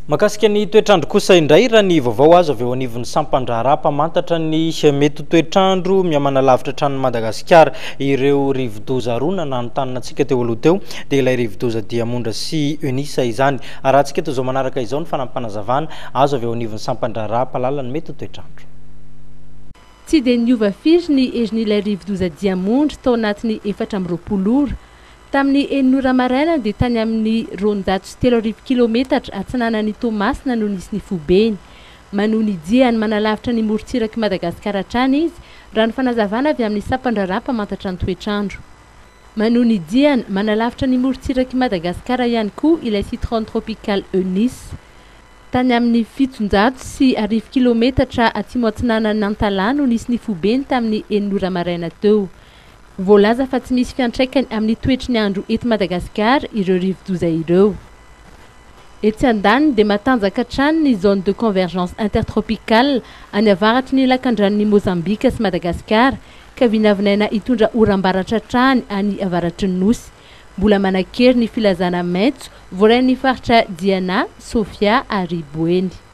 Makasika ny toetrandro kosa indray raha ny vaovao azo avy eo anivon'ny Sampandraharaha mpamantatra ny mety toetrandro mihamana lavitra hatrany Madagasikara ireo rivodoza roa nanontaninatsika teo aloha teo dia ilay rivodoza Diamondra sy Eunice izany. Raha antsika eto izao manaraka izao ny fanampanazavana azo avy eo anivon'ny Sampandraharaha mpalalana ny mety toetrandro. Tsy dia niova firy ny endrin'ilay rivodoza Diamondra tao anatin'ny 420 ora. Tamin'ny 9 maraina dia tany amin'ny 203 kilometatra atsinanan'ny Tomasina no nisy ny fobeny. Manohy ny diany manalavitra ny morontsirak'i Madagasikara hatrany izy raha ny fanazavana avy amin'ny Sampandraharaha mpamantatra ny toetrandro. Manohy ny diany manalavitra ny morontsirak'i Madagasikara ihany koa ilay cyclone tropical Eunice. Tany amin'ny 710 kilometatra atsimo atsinanan'ny Nantala no nisy ny fobeny tamin'ny 9 maraina teo. Voalaza fa tsy misy fiantraikany amin'ny toetry ny andro eto Madagasikara ireo rivodoza ireo. Etsy andaniny dia matanjaka hatrany ny zone de convergence intertropicale any avaratry ny lakan-dranon'ny Mozambika sy Madagasikara ka vinavinaina hitondra oram-baratra hatrany any avaratry ny nosy. Mbola manakery ny filazana maitso voarain'ny faritra Diana, Sofia ary Boeny.